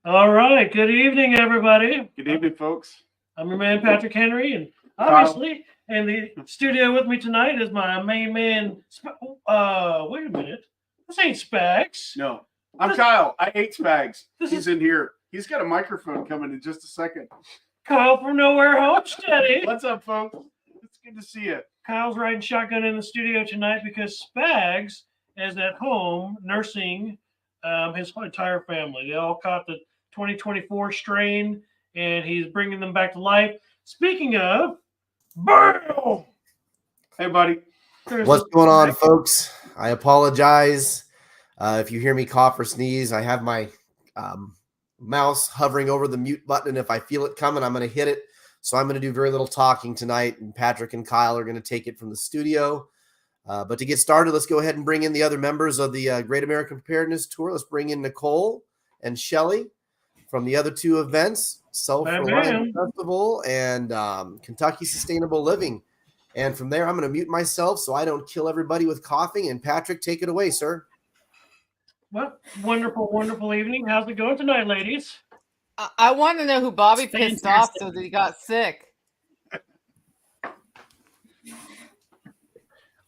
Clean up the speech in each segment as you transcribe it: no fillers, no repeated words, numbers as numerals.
All right. Good evening, everybody. Good evening, folks. I'm your man, Patrick Henry, and Kyle. obviously, in the studio with me tonight is my main man. Wait a minute. This ain't Spags. No, I'm This, Kyle. I hate Spags. this He's is in here. He's got a microphone coming in just a second. Kyle from Nowhere Homesteading. What's up, folks? It's good to see you. Kyle's riding shotgun in the studio tonight because Spags is at home nursing his entire family. They all caught the 2024 strain, and he's bringing them back to life. Speaking of, bam! Hey, buddy. What's going on, folks? I apologize if you hear me cough or sneeze. I have my mouse hovering over the mute button, and if I feel it coming, I'm going to hit it. So I'm going to do very little talking tonight, and Patrick and Kyle are going to take it from the studio. But to get started, let's go ahead and bring in the other members of the Great American Preparedness Tour. Let's bring in Nicole and Shelli from the other two events, Self Reliance Festival and Kentucky Sustainable Living. And from there, I'm going to mute myself so I don't kill everybody with coughing. And Patrick, take it away, sir. Well, wonderful, wonderful evening. How's it going tonight, ladies? I want to know who Bobby pissed off so that he got sick.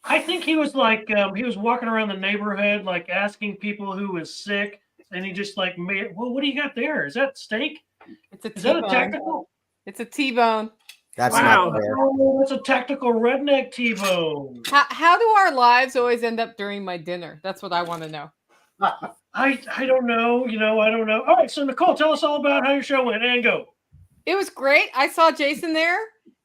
I think he was like, he was walking around the neighborhood, like asking people who was sick. And he just like made, well, what do you got there? Is that steak? It's a Is T-bone. that a tactical? It's a T-bone. That's wow. not fair. Oh, that's a tactical redneck T-bone. How do our lives always end up during my dinner? That's what I want to know. I don't know. I don't know. All right, so Nicole, tell us all about how your show went and go. It was great. I saw Jason there,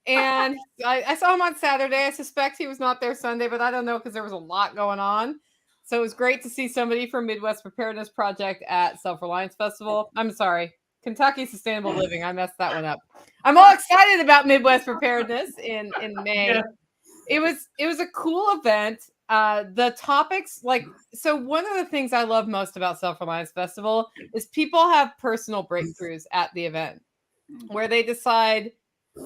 and I saw him on Saturday. I suspect he was not there Sunday, but I don't know because there was a lot going on. So it was great to see somebody from Midwest Preparedness Project at Self Reliance Festival. I'm sorry, Kentucky Sustainable Living. I messed that one up. I'm all excited about Midwest Preparedness in May. Yeah. It was a cool event. The topics, so one of the things I love most about Self Reliance Festival is people have personal breakthroughs at the event where they decide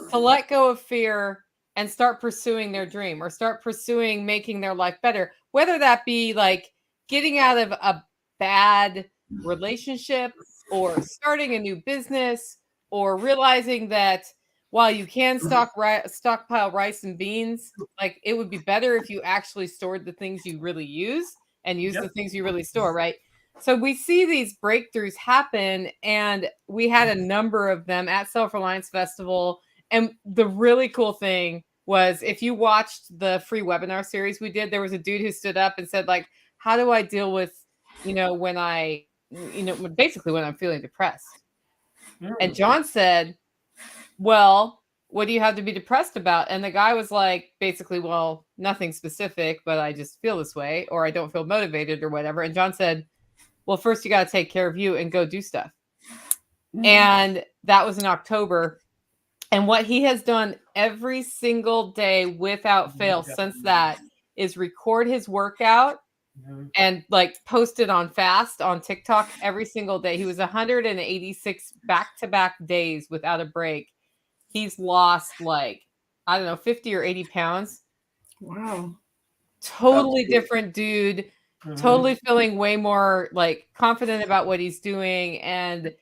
to let go of fear and start pursuing their dream or start pursuing making their life better, whether that be like getting out of a bad relationship or starting a new business or realizing that while you can stockpile rice and beans, like it would be better if you actually stored the things you really use and use the things you really store, right? So we see these breakthroughs happen, and we had a number of them at Self Reliance Festival. And the really cool thing was, if you watched the free webinar series we did, there was a dude who stood up and said, like, how do I deal with, when basically when I'm feeling depressed? And John said, well, what do you have to be depressed about? And the guy was like, basically, well, nothing specific, but I just feel this way, or I don't feel motivated or whatever. And John said, well, first you got to take care of you and go do stuff. And that was in October. And what he has done every single day without fail since that is record his workout and like post it on fast on TikTok every single day. He was 186 back-to-back days without a break. He's lost 50 or 80 pounds. Wow. Totally different dude. Mm-hmm. Totally feeling way more confident about what he's doing. And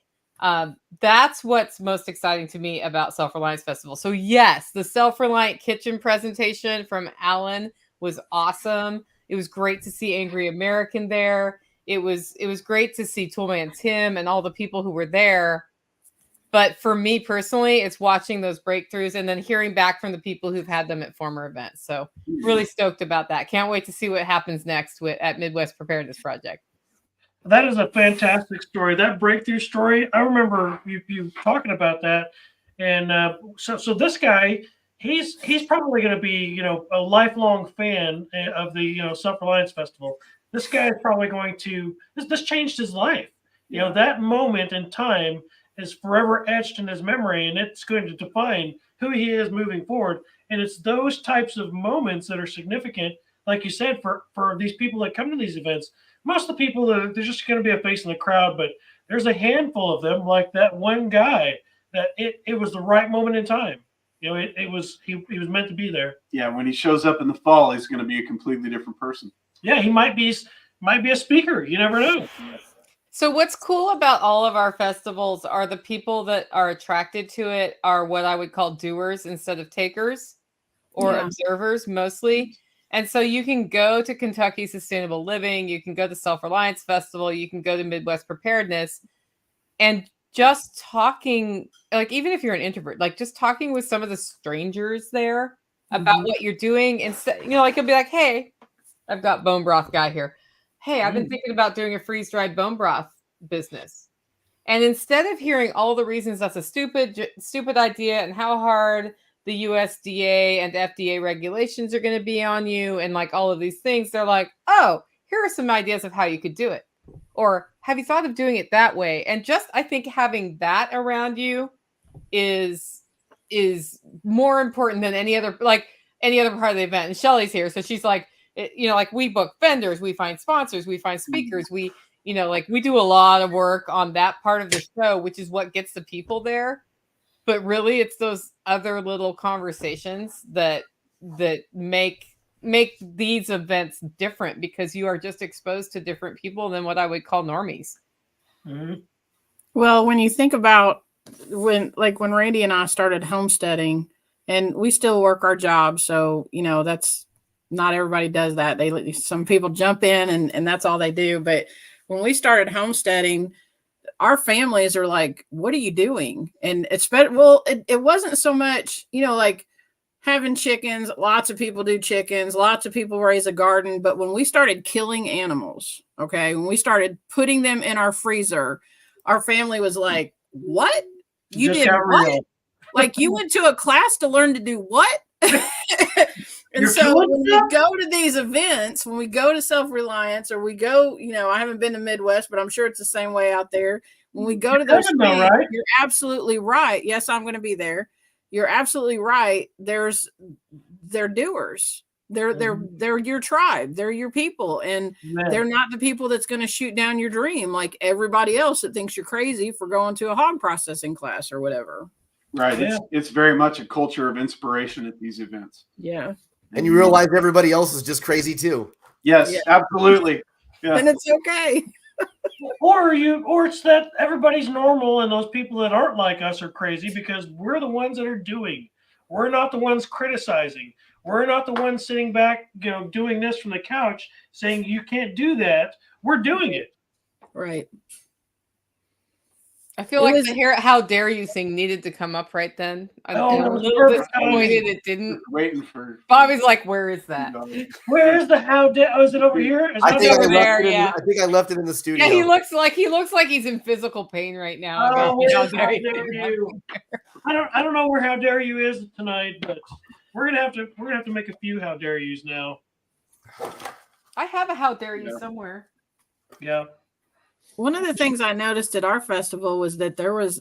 that's what's most exciting to me about Self Reliance Festival. So yes, the Self Reliant Kitchen presentation from Alan was awesome. It was great to see Angry American there. It was great to see Toolman Tim and all the people who were there. But for me personally, it's watching those breakthroughs and then hearing back from the people who've had them at former events. So really stoked about that. Can't wait to see what happens next at Midwest Preparedness Project. That is a fantastic story. That breakthrough story, I remember you talking about that. And so this guy, he's probably going to be, a lifelong fan of the, Self Reliance Festival. This guy is probably going to, this changed his life. That moment in time is forever etched in his memory, and it's going to define who he is moving forward. And it's those types of moments that are significant, like you said, for these people that come to these events. Most of the people, they're just going to be a face in the crowd, but there's a handful of them, like that one guy, that it was the right moment in time. He was meant to be there. Yeah, when he shows up in the fall, he's going to be a completely different person. Yeah, he might be a speaker. You never know. So what's cool about all of our festivals are the people that are attracted to it are what I would call doers instead of takers or observers mostly. And so you can go to Kentucky Sustainable Living, you can go to Self Reliance Festival, you can go to Midwest Preparedness, and just talking, like even if you're an introvert, like just talking with some of the strangers there about what you're doing instead, like you'll be like, hey, I've got bone broth guy here. Hey, I've been thinking about doing a freeze-dried bone broth business. And instead of hearing all the reasons that's a stupid idea and how hard the USDA and FDA regulations are going to be on you and like all of these things, they're like, oh, here are some ideas of how you could do it. Or have you thought of doing it that way? And just, I think having that around you is more important than any other part of the event. And Shelly's here. So she's like, like we book vendors, we find sponsors, we find speakers, we do a lot of work on that part of the show, which is what gets the people there. But really it's those other little conversations that make these events different, because you are just exposed to different people than what I would call normies. Mm-hmm. Well, when you think about when Randy and I started homesteading, and we still work our jobs, so that's not everybody does that. Some people jump in and that's all they do. But when we started homesteading, our families are like, what are you doing? And it wasn't so much, like having chickens. Lots of people do chickens. Lots of people raise a garden. But when we started killing animals, when we started putting them in our freezer, our family was like, what? You Just did got what? real. Like you went to a class to learn to do what? And You're so killing when stuff? we go to these events, when we go to Self Reliance, or we go, I haven't been to Midwest, but I'm sure it's the same way out there. When we go to those coming though, things, right? you're absolutely right. Yes, I'm going to be there. You're absolutely right. They're doers. They're your tribe. They're your people, and they're not the people that's going to shoot down your dream like everybody else that thinks you're crazy for going to a hog processing class or whatever. Right. Yeah. It's very much a culture of inspiration at these events. Yeah. And you realize everybody else is just crazy too. Yes, Yeah. absolutely. Yeah. And it's okay. Or it's that everybody's normal and those people that aren't like us are crazy because we're the ones that are doing. We're not the ones criticizing. We're not the ones sitting back, doing this from the couch saying you can't do that. We're doing it. Right. I feel like the how dare you thing needed to come up right then. I'm Oh, a it was little perfect disappointed it didn't. Just waiting for Bobby's like, where is that? Where is the how dare? Oh, is it over here? Is I that think over I there? left it in the studio. Yeah, he looks like he's in physical pain right now. Oh, Maybe how how dare dare you. you? I don't know where how dare you is tonight, but we're gonna have to make a few how dare yous now. I have a how dare you somewhere. Yeah. One of the things I noticed at our festival was that there was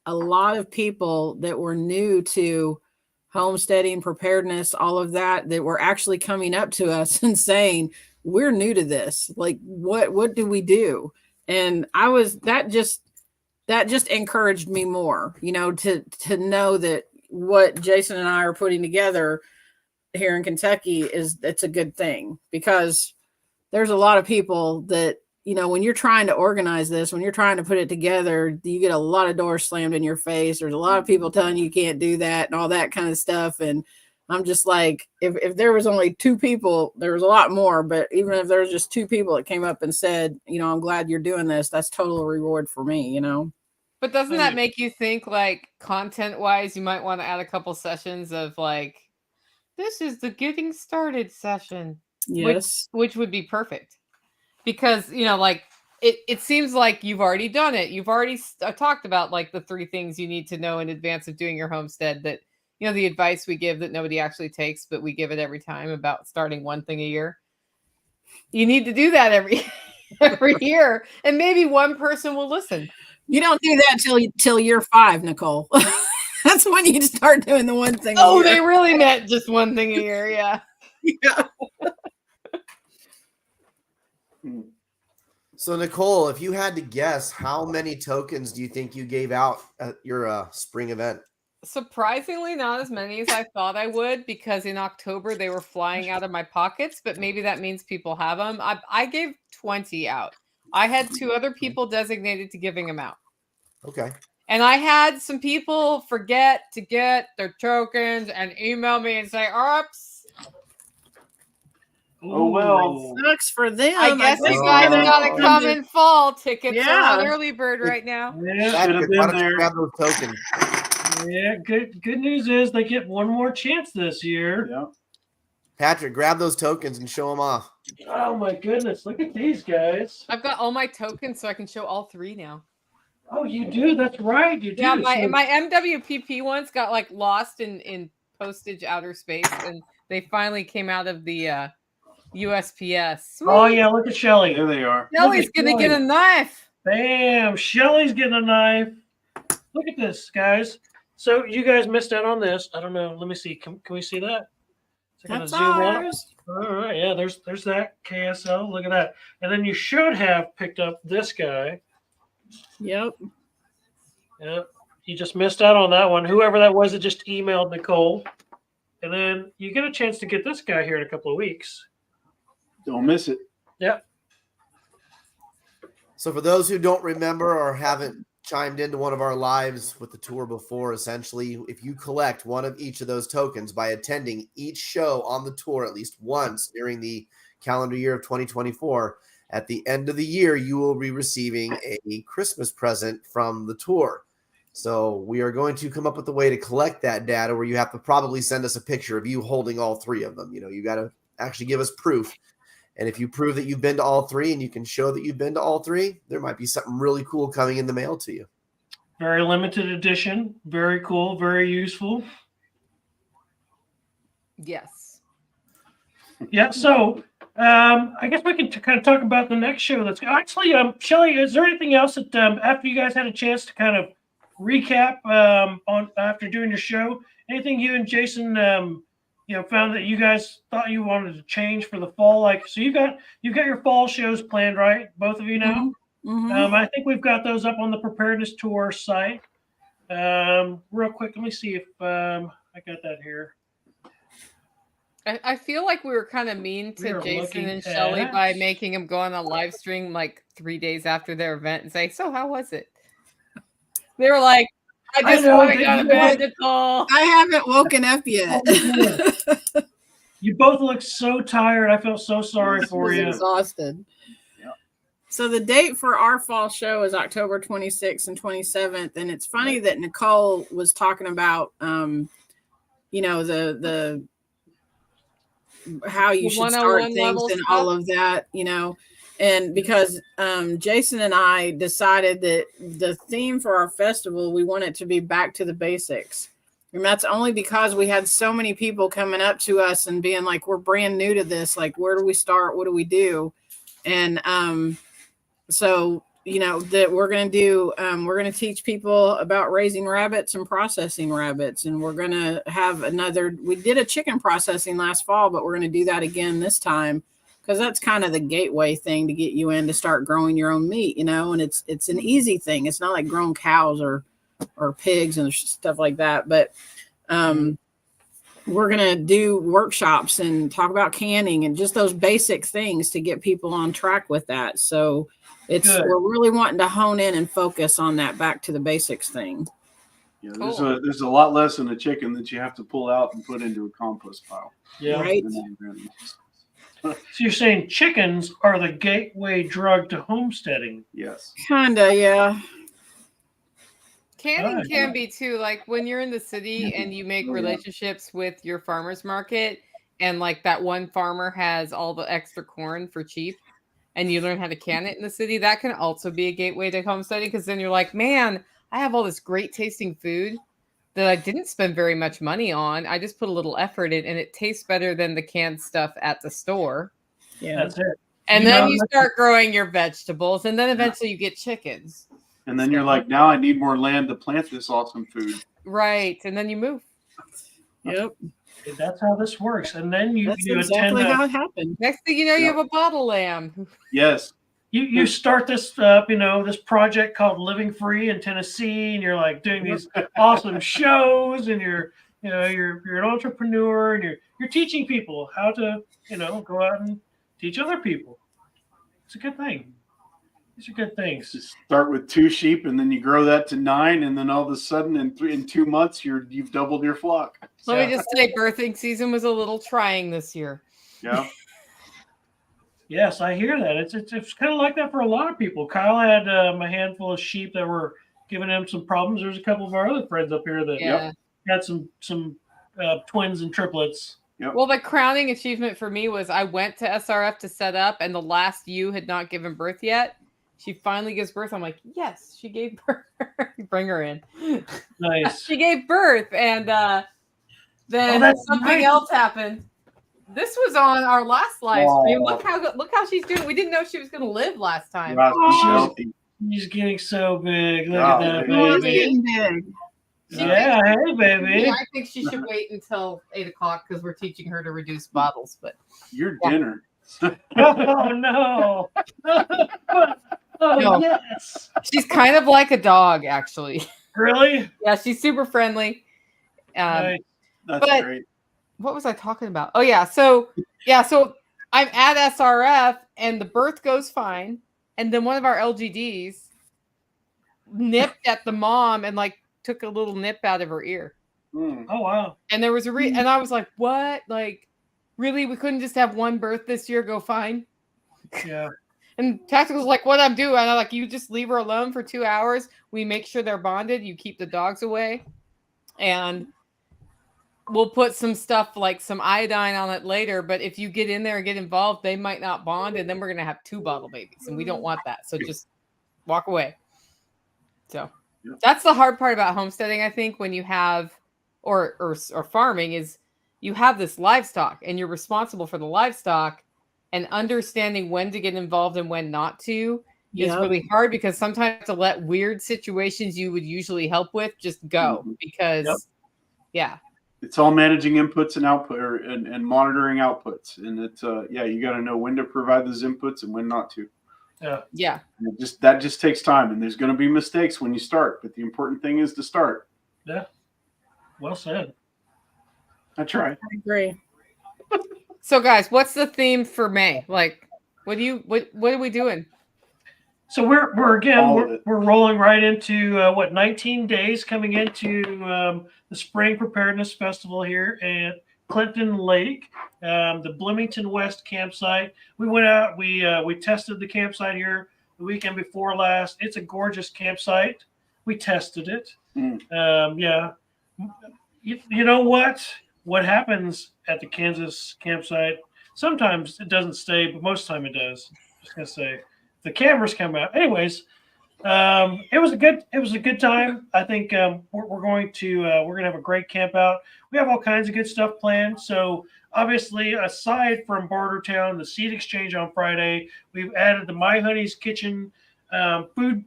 a lot of people that were new to homesteading, preparedness, all of that were actually coming up to us and saying, we're new to this. Like, what do we do? And that just encouraged me more, to know that what Jason and I are putting together here in Kentucky it's a good thing, because there's a lot of people that, when you're trying to organize this, when you're trying to put it together, you get a lot of doors slammed in your face. There's a lot of people telling you can't do that and all that kind of stuff. And I'm just like, if there was only two people, there was a lot more, but even if there's just two people that came up and said, I'm glad you're doing this, that's total reward for me, But doesn't that make you think, like, content wise, you might want to add a couple sessions of like, this is the getting started session. Yes. Which would be perfect. Because, like, it seems like you've already done it. You've already talked about, like, the 3 things you need to know in advance of doing your homestead, that, the advice we give that nobody actually takes, but we give it every time about starting one thing a year. You need to do that every year, and maybe one person will listen. You don't do that till year 5, Nicole. That's when you start doing the one thing. Oh, they really meant just one thing a year. Yeah. Yeah. So, Nicole, if you had to guess, how many tokens do you think you gave out at your spring event? Surprisingly, not as many as I thought I would, because in October they were flying out of my pockets, but maybe that means people have them. I gave 20 out. I had 2 other people designated to giving them out. Okay. And I had some people forget to get their tokens and email me and say, oops. Oh, well. Ooh. Sucks for them. I guess guess you Oh, guys no. gotta come in fall. Tickets are on Yeah. early bird right now. Yeah, Should have Patrick, been why don't you there. grab those tokens? yeah. Good news is they get one more chance this year. Yeah. Patrick, grab those tokens and show them off. Oh my goodness! Look at these guys. I've got all my tokens, so I can show all 3 now. Oh, you do? That's right. You do. Yeah, my So- my MWPP ones got like lost in postage outer space, and they finally came out of the USPS. Sweet. Oh yeah, look at Shelly. There they are. Shelly's Look at gonna get a Shelly. knife. Bam! Shelly's getting a knife. Look at this, guys. So you guys missed out on this. I don't know. Let me see. Can we see that? Is it gonna That's zoom up? ours. All right. Yeah. There's that KSL. Look at that. And then you should have picked up this guy. Yep. Yeah. You just missed out on that one. Whoever that was that just emailed Nicole. And then you get a chance to get this guy here in a couple of weeks. Don't miss it. Yep. So for those who don't remember or haven't chimed into one of our lives with the tour before, essentially, if you collect one of each of those tokens by attending each show on the tour at least once during the calendar year of 2024, at the end of the year, you will be receiving a Christmas present from the tour. So we are going to come up with a way to collect that data where you have to probably send us a picture of you holding all 3 of them. You know, you got to actually give us proof. And if you prove that you've been to all 3 and you can show that you've been to all 3, there might be something really cool coming in the mail to you. Very limited edition. Very cool. Very useful. Yes. Yeah. So I guess we can kind of talk about the next show. That's actually, Shelly, is there anything else that after you guys had a chance to kind of recap on after doing your show, anything you and Jason found that you guys thought you wanted to change for the fall? Like, so you've got your fall shows planned, right? Both of you now. Mhm. I think we've got those up on the Preparedness Tour site. Real quick, let me see if I got that here. I feel like we were kind of mean We to are Jason looking and Shelly at- by making them go on a live stream like 3 days after their event and say, "So how was it?" They were like, "I I just know, want to they- go to you bed, know Nicole." I haven't woken up yet. Oh, you both look so tired. I felt so sorry Yes, for was you. exhausted. Yeah. So the date for our fall show is October 26th and 27th, and it's funny that Nicole was talking about, the how you The should start 101 things level and stuff. all of that, and because Jason and I decided that the theme for our festival, we want it to be back to the basics. And that's only because we had so many people coming up to us and being like, we're brand new to this. Like, where do we start? What do we do? And so, that we're going to do, we're going to teach people about raising rabbits and processing rabbits. And we're going to have we did a chicken processing last fall, but we're going to do that again this time, because that's kind of the gateway thing to get you in to start growing your own meat, and it's an easy thing. It's not like growing cows or pigs and stuff like that. But we're going to do workshops and talk about canning and just those basic things to get people on track with that. So Good. we're really wanting to hone in and focus on that back to the basics thing. Yeah, Cool. there's a lot less in a chicken that you have to pull out and put into a compost pile. Yeah. Right. than on animals. So you're saying chickens are the gateway drug to homesteading? Yes. Kinda, yeah. Canning Alright. can be too, like when you're in the city and you make Oh, yeah. relationships with your farmer's market, and like that one farmer has all the extra corn for cheap, and you learn how to can it in the city. That can also be a gateway to homesteading, because then you're like, man, I have all this great tasting food that I didn't spend very much money on. I just put a little effort in, and it tastes better than the canned stuff at the store. Yeah. That's it. And You then know, you start growing your vegetables, and then eventually you get chickens. And then you're like, now I need more land to plant this awesome food. Right. And then you move. Yep. That's how this works. And then you That's attend exactly how it happened. Next thing you know, you Yep. have a bottle lamb. Yes. you start this this project called Living Free in Tennessee, and you're like doing these awesome shows, and you're an entrepreneur, and you're teaching people how to go out and teach other people. It's a good thing. These are good things. Just start with 2 sheep, and then you grow that to 9, and then all of a sudden, in 2 months, you've doubled your flock. Let me just say, birthing season was a little trying this year. Yeah. Yes, I hear that. It's kind of like that for a lot of people. Kyle had a handful of sheep that were giving him some problems. There's a couple of our other friends up here that had some twins and triplets. Yep. Well, the crowning achievement for me was I went to SRF to set up, and the last ewe had not given birth yet. She finally gives birth. I'm like, yes, she gave birth. Bring her in. Nice. She gave birth, and then something else happened. This was on our last live stream. Look how she's doing. We didn't know she was going to live last time. She's getting so big. Look at that, She's baby. getting big. Yeah, hey, baby. Yeah, I think she should wait until 8 o'clock because we're teaching her to reduce bottles. But Your dinner. Oh no! No. Yes. She's kind of like a dog, actually. Really? Yeah, she's super friendly. Nice. That's but- great. What was I talking about? Oh yeah, so I'm at SRF and the birth goes fine, and then one of our LGDs nipped at the mom and like took a little nip out of her ear. Mm. Oh wow! And there was and I was like, what? Like, really? We couldn't just have one birth this year go fine? Yeah. And Tactical's like, what I'm doing? And I'm like, you just leave her alone for 2 hours. We make sure they're bonded. You keep the dogs away, and we'll put some stuff like some iodine on it later. But if you get in there and get involved, they might not bond, and then we're gonna have 2 bottle babies, and we don't want that. So just walk away. So that's the hard part about homesteading, I think, when you have or farming is you have this livestock and you're responsible for the livestock, and understanding when to get involved and when not to is really hard, because sometimes to let weird situations you would usually help with just go because It's all managing inputs and output and monitoring outputs. And it's you got to know when to provide those inputs and when not to. Yeah. And that just takes time, and there's going to be mistakes when you start, but the important thing is to start. Yeah. Well said. I try. I agree. So guys, what's the theme for May? Like, what are we doing? So we're rolling right into 19 days coming into the Spring Preparedness Festival here at Clinton Lake, the Bloomington West campsite. We went out, we tested the campsite here the weekend before last. It's a gorgeous campsite. We tested it. You know what happens at the Kansas campsite? Sometimes it doesn't stay, but most of the time it does. Just gonna say, the cameras come out. Anyways, it was a good time. I think we're gonna have a great camp out. We have all kinds of good stuff planned. So obviously, aside from Bartertown, the seed exchange on Friday, we've added the My Honey's Kitchen food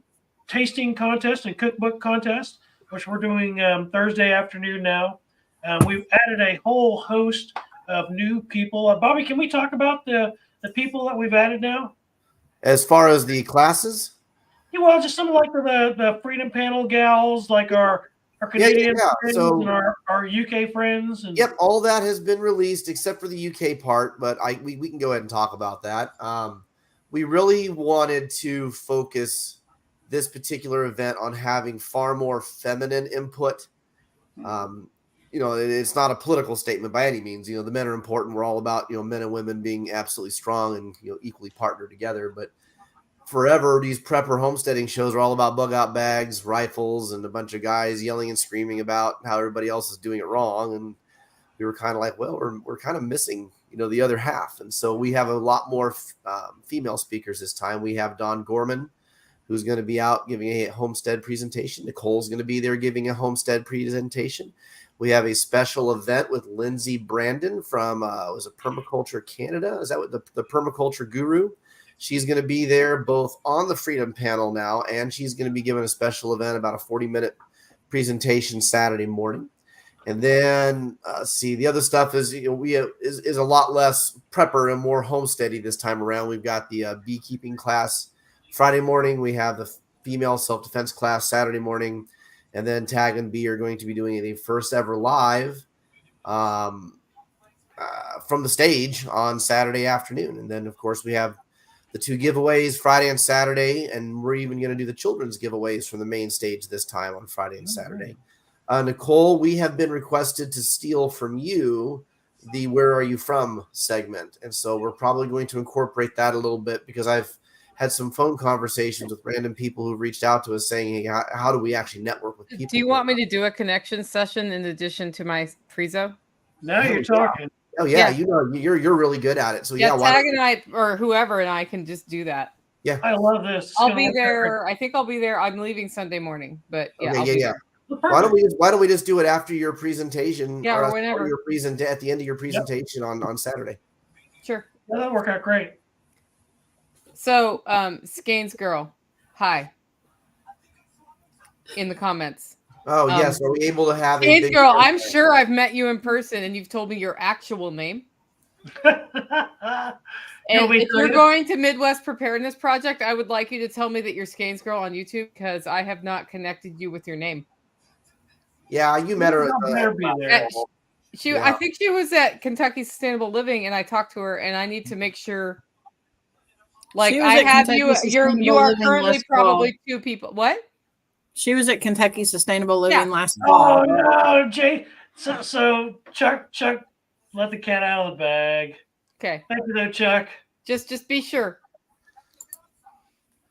tasting contest and cookbook contest, which we're doing Thursday afternoon now. We've added a whole host of new people. Bobby, can we talk about the people that we've added now? As far as the classes? Yeah, well, just some like the Freedom Panel gals, like our Canadian friends and our UK friends. And yep, all that has been released except for the UK part, but we can go ahead and talk about that. We really wanted to focus this particular event on having far more feminine input. It's not a political statement by any means. The men are important. We're all about, men and women being absolutely strong and, equally partnered together. But forever, these prepper homesteading shows are all about bug out bags, rifles, and a bunch of guys yelling and screaming about how everybody else is doing it wrong. And we were kind of like, well, we're kind of missing, the other half. And so we have a lot more female speakers this time. We have Dawn Gorman, who's going to be out giving a homestead presentation. Nicole's going to be there giving a homestead presentation. We have a special event with Lindsay Brandon from Permaculture Canada. Is that what the permaculture guru? She's going to be there both on the Freedom Panel now, and she's going to be giving a special event, about a 40-minute presentation Saturday morning. And then the other stuff is is a lot less prepper and more homesteady this time around. We've got the beekeeping class Friday morning. We have the female self-defense class Saturday morning. And then Tag and B are going to be doing the first ever live from the stage on Saturday afternoon. And then, of course, we have the 2 giveaways Friday and Saturday, and we're even going to do the children's giveaways from the main stage this time on Friday and Saturday. Nicole, we have been requested to steal from you the "Where Are You From" segment, and so we're probably going to incorporate that a little bit, because I've had some phone conversations with random people who reached out to us saying, hey, how do we actually network with people? Do you want me to do a connection session in addition to my prezo? Now you're talking. Oh yeah, you know you're really good at it. So yeah, Tag and I, or whoever, and I can just do that. Yeah, I love this. I'll be there. I think I'll be there. I'm leaving Sunday morning, but yeah. Okay, yeah. Why don't we just do it after your presentation? Yeah, or whenever. Your at the end of your presentation on Saturday. Sure. Yeah, that'll work out great. So, Skane's girl, hi. In the comments. Oh yes, are we able to have Skane's girl? I'm sure I've met you in person, and you've told me your actual name. And if you're going to Midwest Preparedness Project, I would like you to tell me that you're Skane's girl on YouTube, because I have not connected you with your name. Yeah, you met her. I think she was at Kentucky Sustainable Living, and I talked to her, and I need to make sure. Like, I have you. You are currently probably 2 people. What? She was at Kentucky Sustainable Living last fall. Oh no, Jay. So Chuck, let the cat out of the bag. Okay. Thank you, though, Chuck. Just be sure.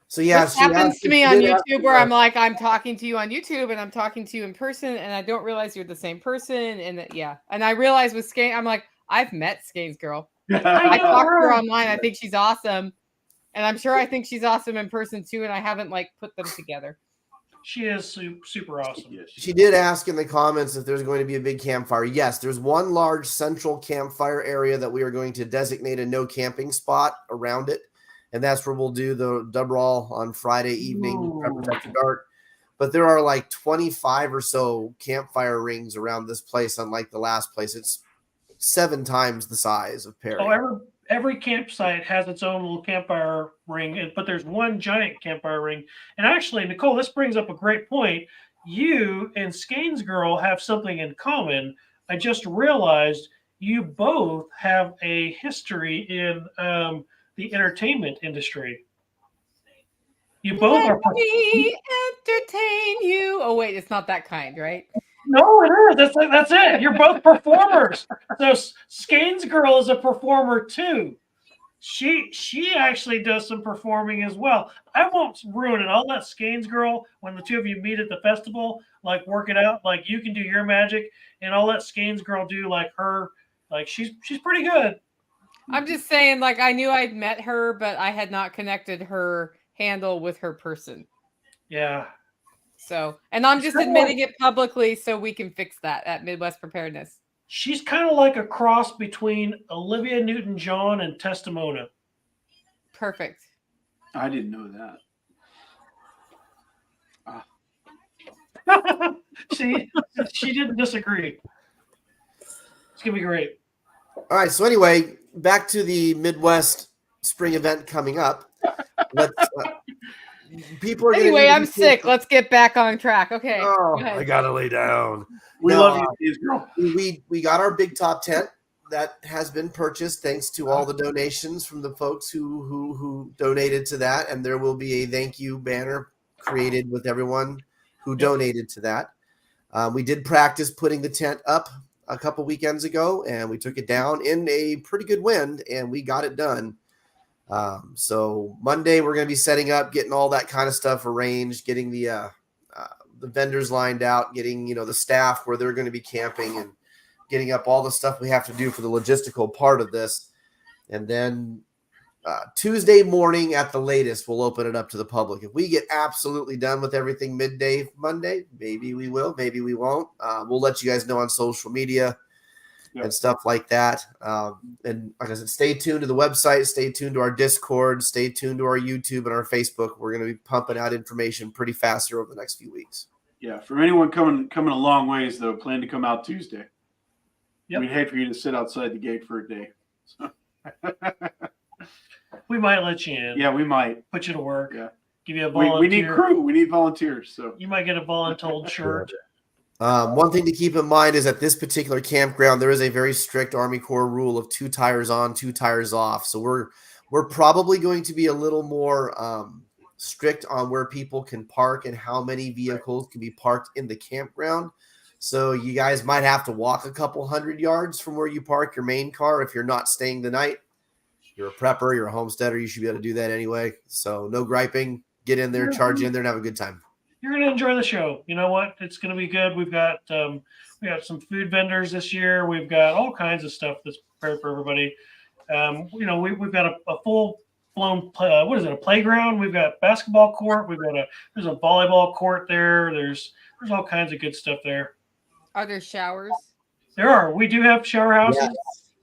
So yeah, this happens to me on YouTube, where I'm like, I'm talking to you on YouTube, and I'm talking to you in person, and I don't realize you're the same person. And and I realize with Skane, I'm like, I've met Skane's girl. I talked to her online. I think she's awesome, and I'm sure I think she's awesome in person too. And I haven't put them together. She is super awesome. She did ask in the comments if there's going to be a big campfire. Yes, there's one large central campfire area that we are going to designate a no camping spot around it. And that's where we'll do the dub brawl on Friday evening, after dark. But there are 25 or so campfire rings around this place, unlike the last place. It's 7 times the size of Perry. Oh, every campsite has its own little campfire ring, but there's one giant campfire ring. And actually, Nicole, this brings up a great point. You and Skane's girl have something in common. I just realized you both have a history in the entertainment industry. You both are. Let me entertain you. Oh wait, it's not that kind, right? No, it is. That's it. You're both performers. So Skane's girl is a performer too. She actually does some performing as well. I won't ruin it. I'll let Skane's girl, when the 2 of you meet at the festival, work it out. You can do your magic, and I'll let Skane's girl do her. She's pretty good. I'm just saying, I knew I'd met her, but I had not connected her handle with her person. Yeah. So, and I'm just admitting it publicly so we can fix that at Midwest Preparedness. She's kind of like a cross between Olivia Newton-John and Testimona. Perfect. I didn't know that. She didn't disagree. It's going to be great. All right. So anyway, back to the Midwest spring event coming up. Let's. People are anyway, I'm sick. Let's get back on track. Okay. Oh, I gotta lay down. We love you, girl. We got our big top tent that has been purchased thanks to all the donations from the folks who donated to that, and there will be a thank you banner created with everyone who donated to that. We did practice putting the tent up a couple weekends ago, and we took it down in a pretty good wind, and we got it done. So Monday we're going to be setting up, getting all that kind of stuff arranged, getting the vendors lined out, getting, the staff where they're going to be camping, and getting up all the stuff we have to do for the logistical part of this. And then Tuesday morning at the latest, we'll open it up to the public. If we get absolutely done with everything midday Monday, maybe we will, maybe we won't. We'll let you guys know on social media and stuff like that. And like I said, stay tuned to the website, stay tuned to our Discord, stay tuned to our YouTube and our Facebook. We're going to be pumping out information pretty fast here over the next few weeks. Yeah. For anyone coming a long ways, though, plan to come out Tuesday. Yep. We'd hate for you to sit outside the gate for a day. So. We might let you in. Yeah, we might. Put you to work. Yeah. Give you a volunteer. We need crew. We need volunteers. So you might get a voluntold shirt. One thing to keep in mind is at this particular campground, there is a very strict Army Corps rule of 2 tires on, 2 tires off. So we're We're probably going to be a little more strict on where people can park and how many vehicles can be parked in the campground. So you guys might have to walk a couple 100 yards from where you park your main car if you're not staying the night. You're a prepper, you're a homesteader, you should be able to do that anyway. So no griping. Get in there, charge in there, and have a good time. You're going to enjoy the show. You know what? It's going to be good. We've got some food vendors this year. We've got all kinds of stuff that's prepared for everybody. We've got a full blown a playground. We've got basketball court. There's a volleyball court there. There's all kinds of good stuff there. Are there showers? There are. We do have shower houses. Yes.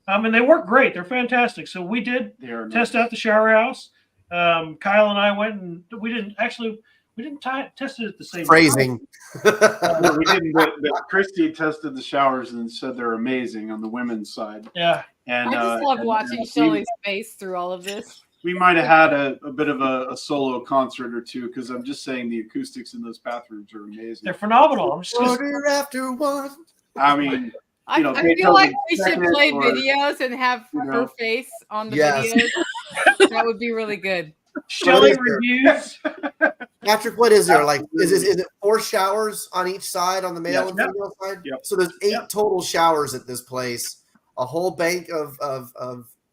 And they work great. They're fantastic. So we did test out the shower house. Kyle and I went and we didn't test it at the same Phrasing. No, we didn't. But Christy tested the showers and said they're amazing on the women's side. Yeah. And I just love watching Shelli's face through all of this. We might have had a bit of a solo concert or two, because I'm just saying the acoustics in those bathrooms are amazing. They're phenomenal. Order after one. I mean, I feel like we should play videos and have her face on the videos. That would be really good. Shelli reviews. Patrick, what is there? Like, is it 4 showers on each side, on the male and female side? Yep. So there's 8 total showers at this place. A whole bank of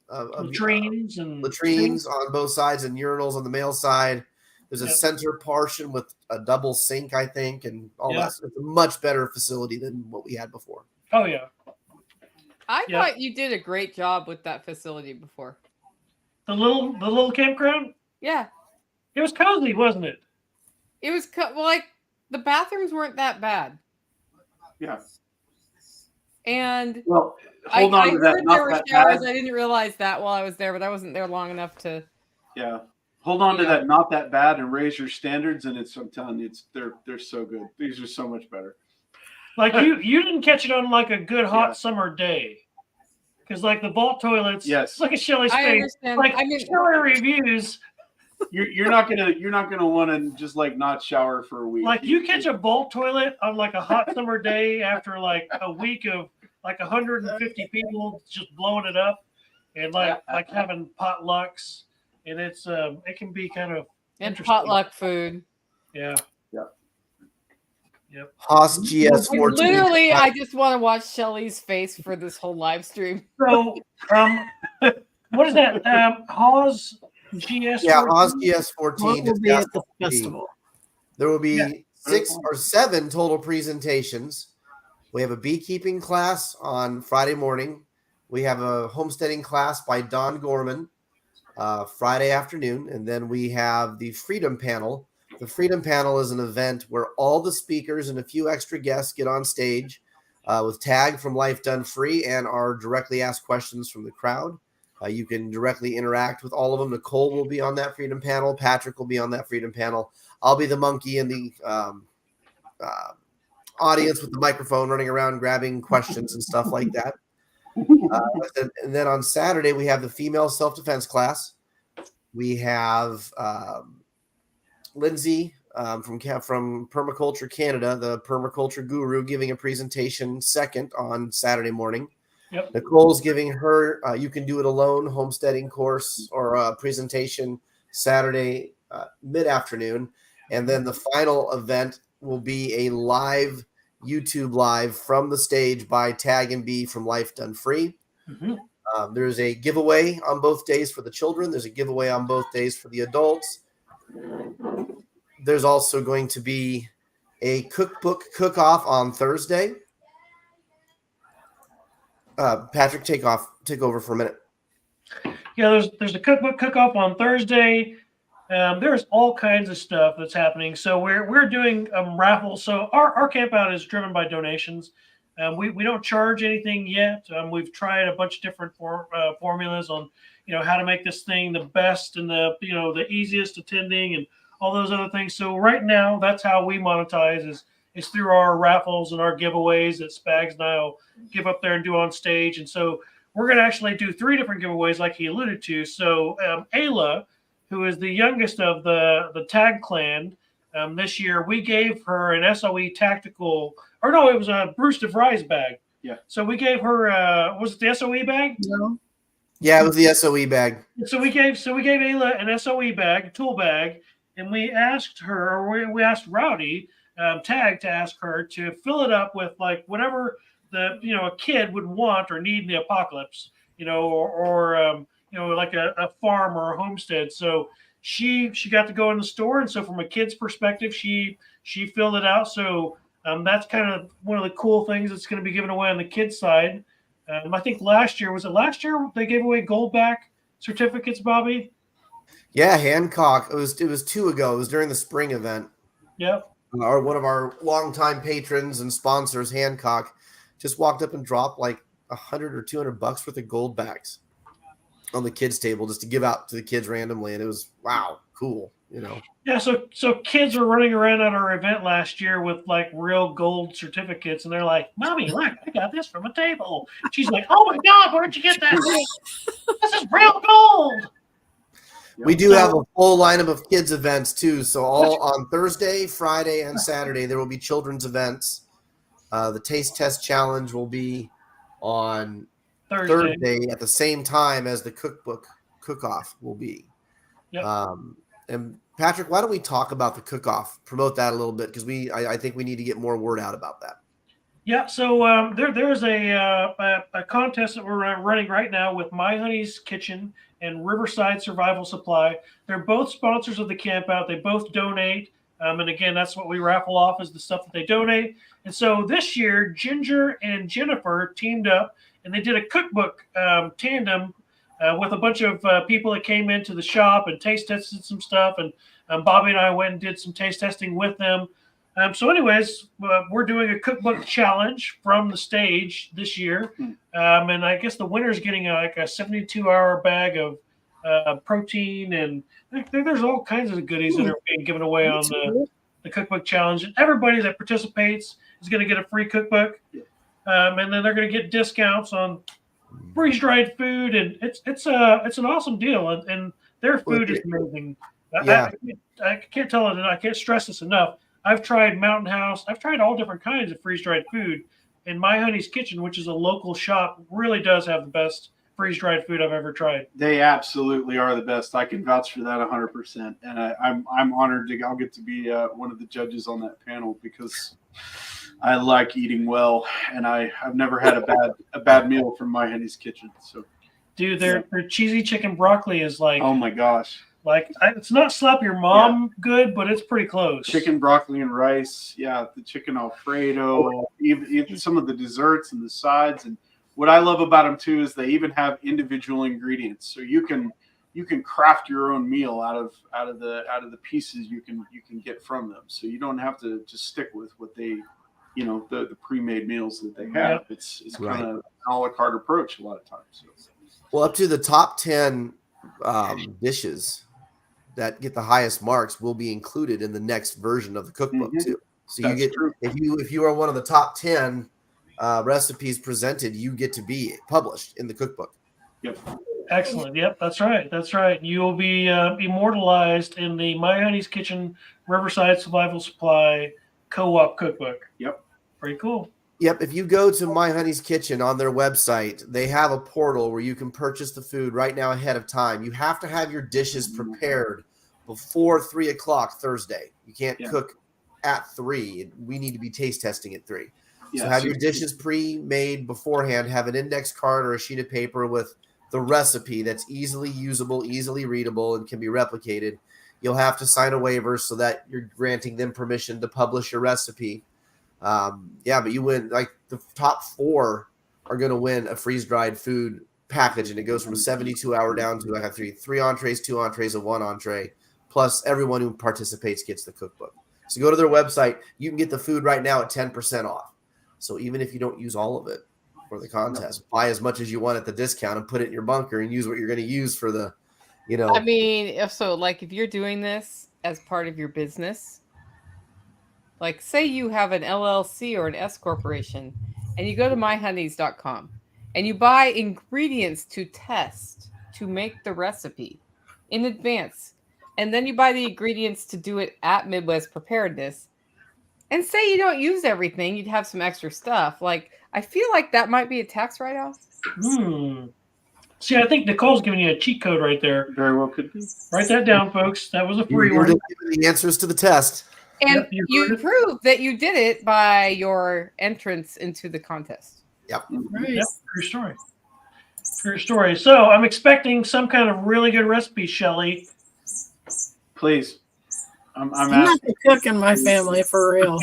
latrines on both sides and urinals on the male side. There's a center portion with a double sink, I think, and all that. It's a much better facility than what we had before. Oh yeah. I thought you did a great job with that facility before. The little campground? Yeah. It was cozy, wasn't it? It was like the bathrooms weren't that bad. Yeah. And hold on to that. There were showers. I didn't realize that while I was there, but I wasn't there long enough to. Yeah. Hold on to that. Not that bad, and raise your standards. And I'm telling you, they're so good. These are so much better. Like you didn't catch it on like a good hot summer day, because like the vault toilets. Yes. Look at Shelli's face. I understand. Like Shelli reviews. You're not gonna want to just like not shower for a week. Like you catch a vault toilet on like a hot summer day after like a week of like 150 people just blowing it up, and like having potlucks, and it can be kind of interesting. Potluck food. Yeah. Yep. Haas GS14. Literally, I just want to watch Shelli's face for this whole live stream. So, what is that? Haas GS14? Yeah, Haas GS14 will be at the festival. There will be 6 or 7 total presentations. We have a beekeeping class on Friday morning. We have a homesteading class by Don Gorman Friday afternoon. And then we have the Freedom Panel. The Freedom Panel is an event where all the speakers and a few extra guests get on stage with tag from Life Done Free and our directly asked questions from the crowd. You can directly interact with all of them. Nicole will be on that Freedom Panel. Patrick will be on that Freedom Panel. I'll be the monkey in the audience with the microphone running around grabbing questions and stuff like that. And then on Saturday, we have the female self-defense class. We have Lindsay from Permaculture Canada, the permaculture guru, giving a presentation second on Saturday morning. Yep. Nicole's giving her You Can Do It Alone homesteading course or presentation Saturday mid-afternoon. And then the final event will be a live YouTube live from the stage by Tag and B from Life Done Free. Mm-hmm. There's a giveaway on both days for the children. There's a giveaway on both days for the adults. There's also going to be a cookbook cook-off on Thursday. Patrick, take over for a minute. Yeah, there's a cookbook cook-off on Thursday. There's all kinds of stuff that's happening. So we're doing raffles. So our camp out is driven by donations. We don't charge anything yet. We've tried a bunch of different formulas on how to make this thing the best and the easiest attending and all those other things. So right now, that's how we monetize is through our raffles and our giveaways that Spags and I will give up there and do on stage. And so we're going to actually do 3 different giveaways like he alluded to. So Ayla, who is the youngest of the Tag clan, this year, we gave her an SOE tactical, or no, it was a Bruce DeVries bag. Yeah. So we gave her, was it the SOE bag? No. Yeah, it was the SOE bag. So we gave Ayla an SOE bag, a tool bag, and we asked her, or we asked Rowdy Tag to ask her to fill it up with like whatever a kid would want or need in the apocalypse, or like a farm or a homestead. So she got to go in the store, and so from a kid's perspective, she filled it out. So that's kind of one of the cool things that's going to be given away on the kids side. I think last year they gave away gold back certificates, Bobby? Yeah, Hancock. It was 2 ago. It was during the spring event. Yep. One of our longtime patrons and sponsors, Hancock, just walked up and dropped like $100 or $200 worth of gold backs on the kids' table just to give out to the kids randomly, and it was wow, cool. Yeah, so kids were running around at our event last year with like real gold certificates, and they're like, "Mommy, look, I got this from a table." She's like, "Oh my God, where'd you get that? This is real gold." We do have a full lineup of kids events too. So all on Thursday, Friday, and Saturday there will be children's events. The taste test challenge will be on Thursday at the same time as the cook-off will be. Yep. And Patrick, why don't we talk about the cook-off? Promote that a little bit because I think we need to get more word out about that. Yeah, so there's a contest that we're running right now with My Honey's Kitchen and Riverside Survival Supply. They're both sponsors of the camp out. They both donate, and again, that's what we raffle off is the stuff that they donate. And so this year, Ginger and Jennifer teamed up, and they did a cookbook tandem with a bunch of people that came into the shop and taste tested some stuff. And Bobby and I went and did some taste testing with them. So anyways, we're doing a cookbook challenge from the stage this year. And I guess the winner's getting like a 72-hour bag of protein. And there's all kinds of goodies that are being given away on the cookbook challenge. And everybody that participates is going to get a free cookbook. And then they're going to get discounts on freeze-dried food. And it's an awesome deal. And their food is amazing. Yeah. I can't tell it, and I can't stress this enough. I've tried Mountain House. I've tried all different kinds of freeze-dried food. And My Honey's Kitchen, which is a local shop, really does have the best freeze-dried food I've ever tried. They absolutely are the best. I can vouch for that 100%. And I'm honored I'll get to be one of the judges on that panel because I like eating well, and I've never had a bad meal from My Honey's Kitchen. So, dude, their cheesy chicken broccoli is like, oh my gosh. Like it's not slap your mom good, but it's pretty close. Chicken, broccoli, and rice. Yeah, the chicken Alfredo. Even some of the desserts and the sides. And what I love about them too is they even have individual ingredients, so you can craft your own meal out of the pieces you can get from them. So you don't have to just stick with what they, the pre-made meals that they have. Yep. It's kind of an a la carte approach a lot of times. So. Well, up to the top 10 dishes that get the highest marks will be included in the next version of the cookbook too. So you get if you are one of the top 10 recipes presented, you get to be published in the cookbook. Yep. Excellent. Yep, that's right. You will be immortalized in the My Honey's Kitchen Riverside Survival Supply co-op cookbook. Yep. Pretty cool. Yep. If you go to My Honey's Kitchen on their website, they have a portal where you can purchase the food right now ahead of time. You have to have your dishes prepared before 3 o'clock Thursday. You can't cook at 3. We need to be taste testing at 3. So have your dishes pre-made beforehand. Have an index card or a sheet of paper with the recipe that's easily usable, easily readable, and can be replicated. You'll have to sign a waiver so that you're granting them permission to publish your recipe. But you win, like the top 4 are going to win a freeze-dried food package, and it goes from a 72-hour down to I have 3 entrees, 2 entrees, and 1 entree, plus everyone who participates gets the cookbook. So go to their website. You can get the food right now at 10% off. So even if you don't use all of it for the contest, buy as much as you want at the discount and put it in your bunker and use what you're going to use for the, I mean, if you're doing this as part of your business, like say you have an LLC or an S corporation and you go to myhoneys.com and you buy ingredients to test to make the recipe in advance. And then you buy the ingredients to do it at Midwest Preparedness. And say you don't use everything, you'd have some extra stuff. Like, I feel like that might be a tax write-off. See, I think Nicole's giving you a cheat code right there. Very well could be. Write that down, folks. That was a free You one. didn't give me the answers to the test. And Yep, you you heard it. proved that you did it by your entrance into the contest. Yep. Right. Yep, true story. True story. So I'm expecting some kind of really good recipe, Shelly. Please. I'm I'm not asking. the cook in my family for real.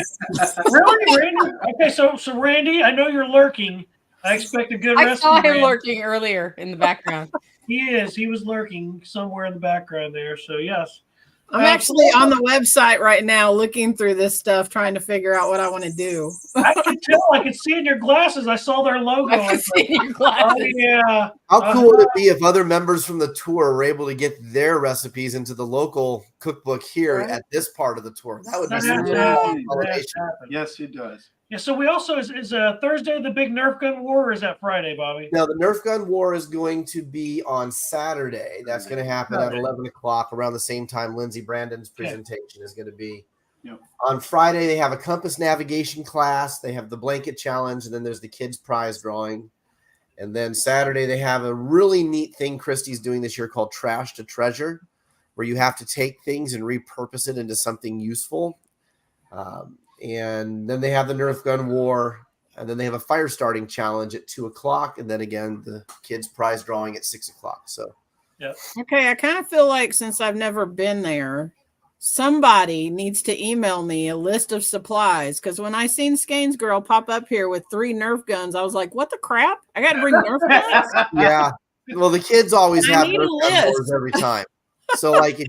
Really, Randy? Okay, so Randy, I know you're lurking. I expect a good I recipe. saw him Randy. lurking earlier in the background. He is. He was lurking somewhere in the background there. So yes. I'm actually on the website right now looking through this stuff, trying to figure out what I want to do. I could tell. I could see in your glasses. I saw their logo. I can see your Oh glasses. yeah. How cool would it be if other members from the tour were able to get their recipes into the local cookbook here Right. at this part of the tour? That would be That some has to really happen. cool That has validation. to happen. Yes, it does. Yeah. So we also is Thursday the big Nerf gun war, or is that Friday, Bobby? Now, the Nerf gun war is going to be on Saturday. That's going to happen at Saturday. 11 o'clock, around the same time Lindsey Brandon's Okay. presentation is going to be. Yep. On Friday, they have a compass navigation class. They have the blanket challenge, and then there's the kids' prize drawing. And then Saturday, they have a really neat thing Christy's doing this year called Trash to Treasure, where you have to take things and repurpose it into something useful. And then they have the Nerf gun war, and then they have a fire starting challenge at 2 o'clock, and then again the kids prize drawing at 6 o'clock. So Okay, I kind of feel like since I've never been there, somebody needs to email me a list of supplies, because when I seen Skane's girl pop up here with 3 Nerf guns, I was like, what the crap? I got to bring Nerf guns? yeah, well the kids always I have need a Nerf gun list. wars every time. So like if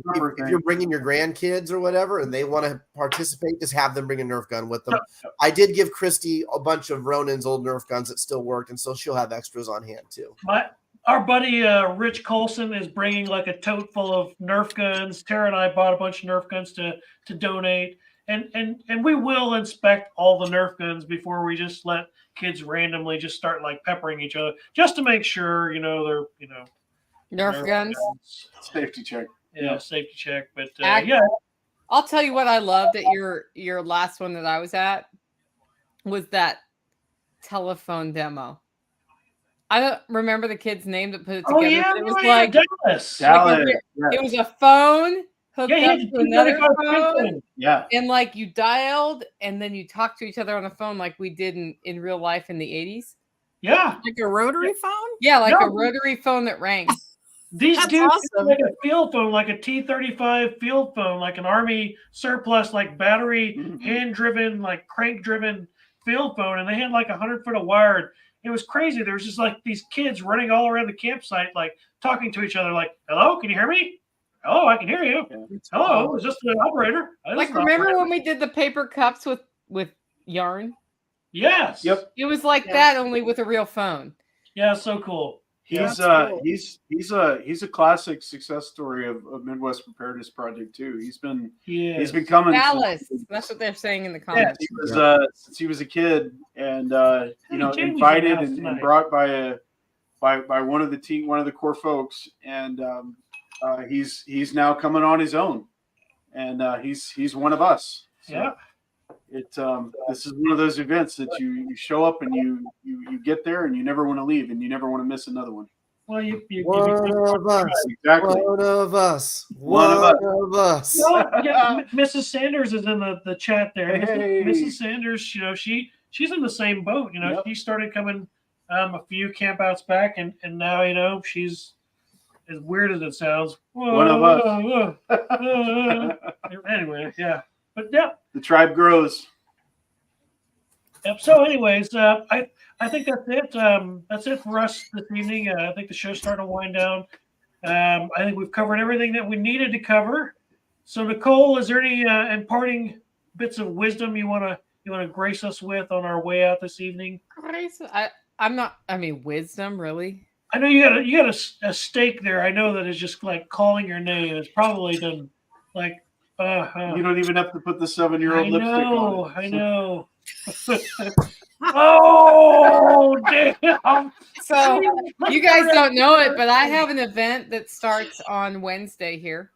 you're bringing your grandkids or whatever and they want to participate, just have them bring a Nerf gun with them. I did give Christy a bunch of Ronin's old Nerf guns that still worked, and so she'll have extras on hand too. Our buddy Rich Colson is bringing like a tote full of Nerf guns. Tara and I bought a bunch of Nerf guns to donate, and we will inspect all the Nerf guns before we just let kids randomly just start like peppering each other, just to make sure they're Nerf guns. Safety check. Yeah, safety check. But Ac- yeah, I'll tell you what I loved at your last one that I was at was that telephone demo. I don't remember the kid's name that put it together. oh yeah, It was yeah, like Dallas. Dallas. it was a phone hooked Yeah, up yeah, to another 235 phone, phone. Yeah. and like you dialed and then you talked to each other on the phone like we did in real life in the 80s. Yeah, Like a rotary phone? Yeah, like No. a rotary phone that rang. these That's dudes awesome. like a field phone, like a T-35 field phone, like an Army surplus, like battery, Mhm. hand-driven, like crank-driven field phone, and they had like 100 foot of wire. It was crazy. There was just like these kids running all around the campsite, like talking to each other, like, "Hello, can you hear me? Hello, I can hear you. Hello, is this the operator?" "This Like is the remember operator." when we did the paper cups with yarn? Yes. Yep. It was like Yeah. that, only with a real phone. Yeah, so cool. He's That's cool. he's a classic success story of Midwest Preparedness Project too. He's been coming Dallas. That's what they're saying in the Yeah, comments. since he was a kid, and Jamie's in the invited house and tonight. brought by one of the core folks, and he's now coming on his own, and he's one of us. So Yeah. this is one of those events that you show up and you get there and you never want to leave and you never want to miss another one. Well, you One of us. Exactly. One of us. One of One us. of us. Well, yeah, Mrs. Sanders is in the chat there. Hey. Mrs. Sanders, she's in the same boat. Yep. She started coming a few campouts back, and now she's as weird as it sounds. One of us. Anyway, yeah, but yeah. The tribe grows. Yep. So, anyways, I think that's it. That's it for us this evening. I think the show's starting to wind down. I think we've covered everything that we needed to cover. So, Nicole, is there any imparting bits of wisdom you want to grace us with on our way out this evening? I'm not. I mean, wisdom, really. I know you got a stake there. I know that it's just like calling your name. It's probably done like. You don't even have to put the 7-year-old I lipstick know. on it. I know. Oh damn! So you guys don't know it, but I have an event that starts on Wednesday here,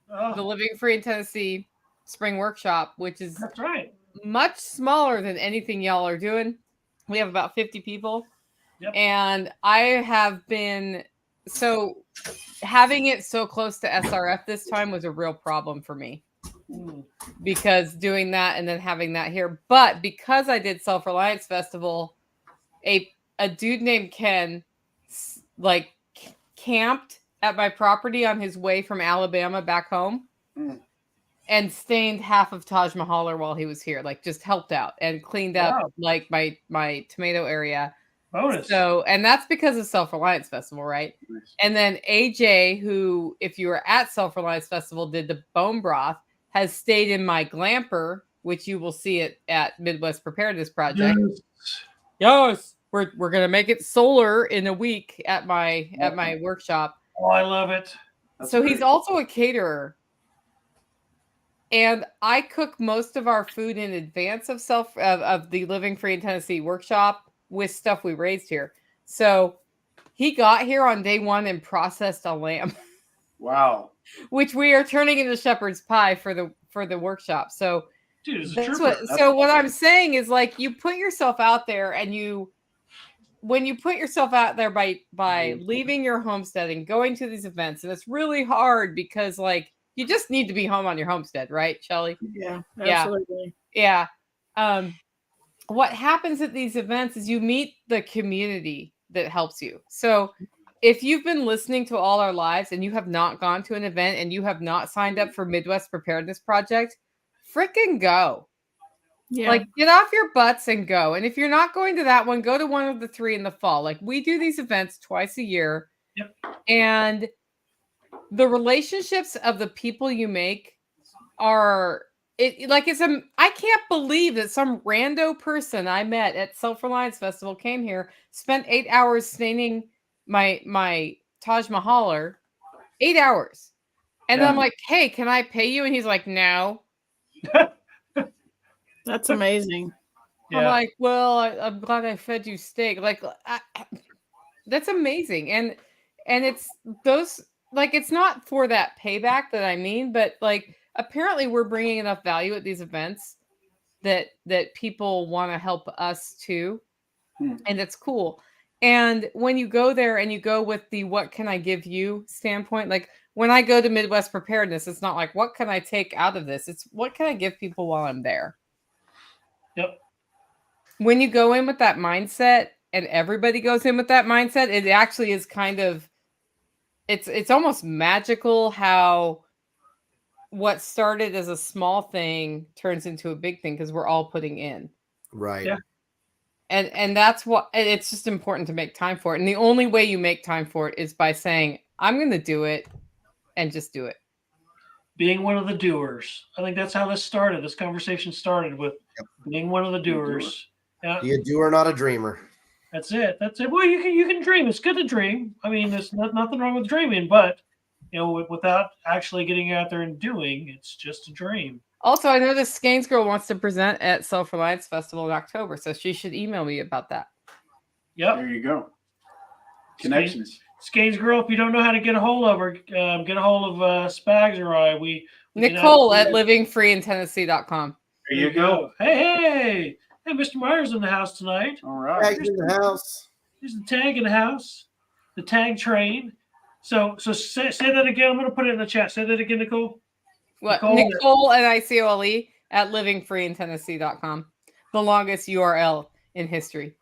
the Oh, Living Free in Tennessee Spring Workshop, which is that's right. much smaller than anything y'all are doing. We have about 50 people. Yep. And I have been so having it so close to SRF this time was a real problem for me, because doing that and then having that here. But because I did Self Reliance Festival, a dude named Ken like camped at my property on his way from Alabama back home and stained half of Taj Mahal while he was here, like just helped out and cleaned up like my tomato area. Bonus. So, and that's because of Self Reliance Festival, right? Nice. And then AJ, who, if you were at Self Reliance Festival, did the bone broth, has stayed in my glamper, which you will see it at Midwest Preparedness Project. Yes, we're gonna make it solar in a week at my workshop. Oh, I love it. That's so great. he's also a caterer. And I cook most of our food in advance of the Living Free in Tennessee workshop with stuff we raised here. So he got here on day one and processed a lamb. Wow. Which we are turning into shepherd's pie for the workshop. So Dude, it's a that's trooper. what I'm saying is, like, you put yourself out there, and when you put yourself out there by leaving your homestead and going to these events, and it's really hard because, like, you just need to be home on your homestead, right, Shelli? Yeah, absolutely. Yeah. What happens at these events is you meet the community that helps you. So if you've been listening to all our lives and you have not gone to an event and you have not signed up for Midwest Preparedness Project, frickin' go. Yeah. Like, get off your butts and go. And if you're not going to that one, go to one of the 3 in the fall. Like, we do these events twice a year. Yep. And the relationships of the people you make are... I can't believe that some rando person I met at Self Reliance Festival came here, spent 8 hours staining my Taj Mahal, 8 hours. And then I'm like, hey, can I pay you? And he's like, no. That's amazing. I'm like, well, I'm glad I fed you steak. Like, that's amazing. And it's those, like, it's not for that payback that I mean, but like, apparently we're bringing enough value at these events that people want to help us too. And it's cool. And when you go there and you go with the what can I give you standpoint, like when I go to Midwest Preparedness, it's not like what can I take out of this? It's what can I give people while I'm there? Yep. When you go in with that mindset, and everybody goes in with that mindset, it actually is kind of, it's almost magical how what started as a small thing turns into a big thing because we're all putting in. Right. Yeah. And that's what, it's just important to make time for it. And the only way you make time for it is by saying, I'm going to do it, and just do it. Being one of the doers. I think that's how this started. This conversation started with being one of the doers. Yeah. Be a doer, not a dreamer. That's it. That's it. Well, you can dream. It's good to dream. I mean, there's nothing wrong with dreaming, but without actually getting out there and doing, it's just a dream. Also, I know this Skanes girl wants to present at Self Reliance Festival in October, so she should email me about that. Yep. There you go. Connections. Skanes girl, if you don't know how to get a hold of her, get a hold of Spags or I. Nicole at livingfreeintennessee.com. There you go. Hey, Mr. Myers in the house tonight. All right. Back in the house. There's the tag in the house. The tag train. So say that again. I'm going to put it in the chat. Say that again, Nicole. What? Nicole and ICOLE at livingfreeintennessee.com. The longest URL in history.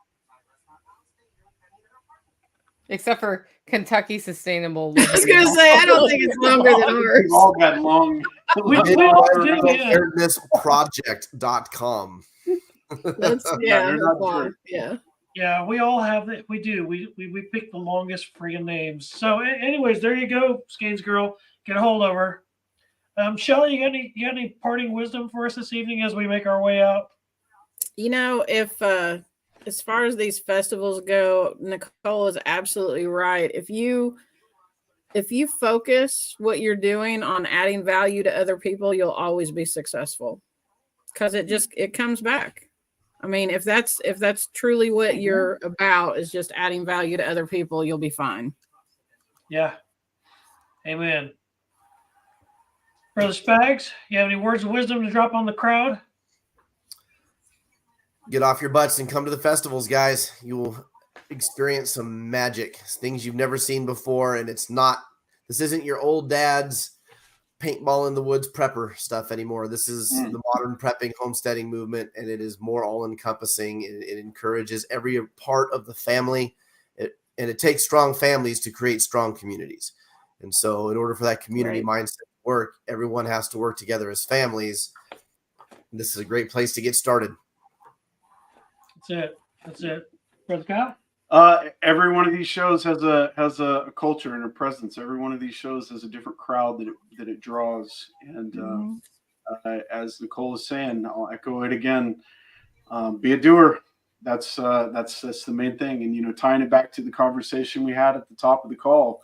Except for Kentucky Sustainable. I was going to say, I don't think it's longer than ours. We've all got long. Preparednessproject.com. That's, they're not true. Yeah. Yeah, we all have that. We do. We pick the longest friggin' names. So, anyways, there you go, Skanes girl. Get a hold of her. Shelli, you got any parting wisdom for us this evening as we make our way out? If as far as these festivals go, Nicole is absolutely right. If you focus what you're doing on adding value to other people, you'll always be successful, because it comes back. I mean, if that's truly what you're about, is just adding value to other people, you'll be fine. Yeah. Amen. Brother Spags, you have any words of wisdom to drop on the crowd? Get off your butts and come to the festivals, guys. You will experience some magic, things you've never seen before. And this isn't your old dad's paintball in the woods prepper stuff anymore. This is the modern prepping homesteading movement, and it is more all encompassing. It encourages every part of the family, and it takes strong families to create strong communities. And so in order for that community mindset to work, everyone has to work together as families. This is a great place to get started. That's it. Brother Kyle? Every one of these shows has a culture and a presence. Every one of these shows has a different crowd that it draws. And as Nicole is saying, I'll echo it again. Be a doer. That's the main thing. And, you know, tying it back to the conversation we had at the top of the call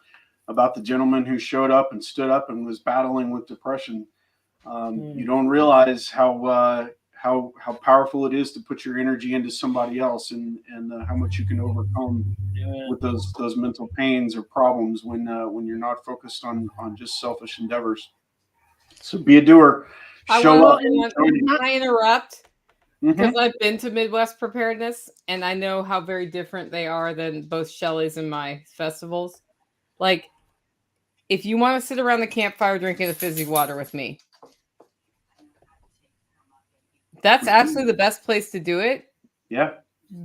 about the gentleman who showed up and stood up and was battling with depression. You don't realize how powerful it is to put your energy into somebody else, and how much you can overcome with those mental pains or problems when you're not focused on just selfish endeavors. So be a doer. Show up. Can I interrupt? Because I've been to Midwest Preparedness, and I know how very different they are than both Shelli's and my festivals. Like, if you want to sit around the campfire drinking the fizzy water with me, that's actually the best place to do it. Yeah.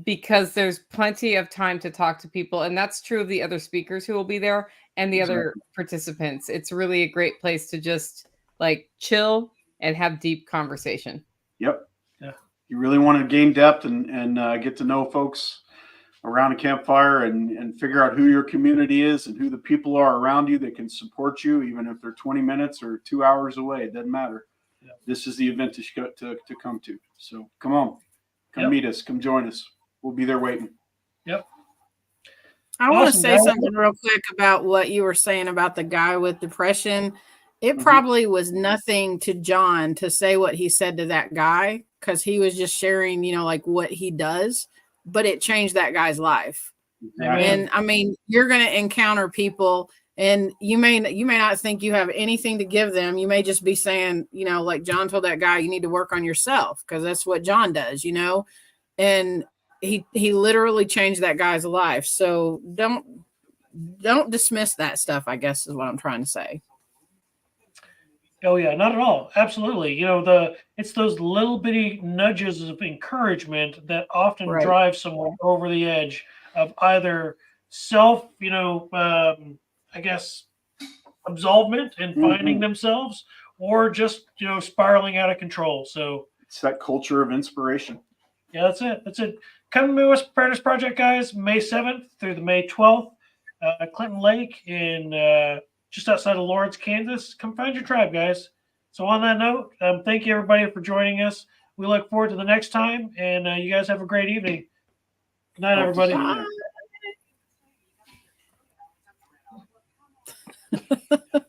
Because there's plenty of time to talk to people. And that's true of the other speakers who will be there and the other participants. It's really a great place to just like chill and have deep conversation. Yep. Yeah. You really want to gain depth and get to know folks around a campfire and figure out who your community is and who the people are around you that can support you, even if they're 20 minutes or 2 hours away. It doesn't matter. Yeah. This is the event to come to. So come on, meet us, come join us. We'll be there waiting. Yep. I want to say something real quick about what you were saying about the guy with depression. It probably was nothing to John to say what he said to that guy, because he was just sharing, you know, like what he does, but it changed that guy's life. Right. And I mean, you're going to encounter people, and you may not think you have anything to give them. You may just be saying, you know, like John told that guy, you need to work on yourself, because that's what John does, you know, and he literally changed that guy's life. So don't dismiss that stuff, I guess is what I'm trying to say. Oh yeah, not at all. Absolutely. You know, it's those little bitty nudges of encouragement that often drive someone over the edge of either self, you know, I guess absolvement and finding themselves, or just, you know, spiraling out of control. So it's that culture of inspiration. Yeah, that's it. That's it. Come to Midwest Preparedness Project, guys, May 7th through the May 12th at Clinton Lake in just outside of Lawrence, Kansas. Come find your tribe, guys. So on that note, thank you, everybody, for joining us. We look forward to the next time, and you guys have a great evening. Good night, everybody. Bye.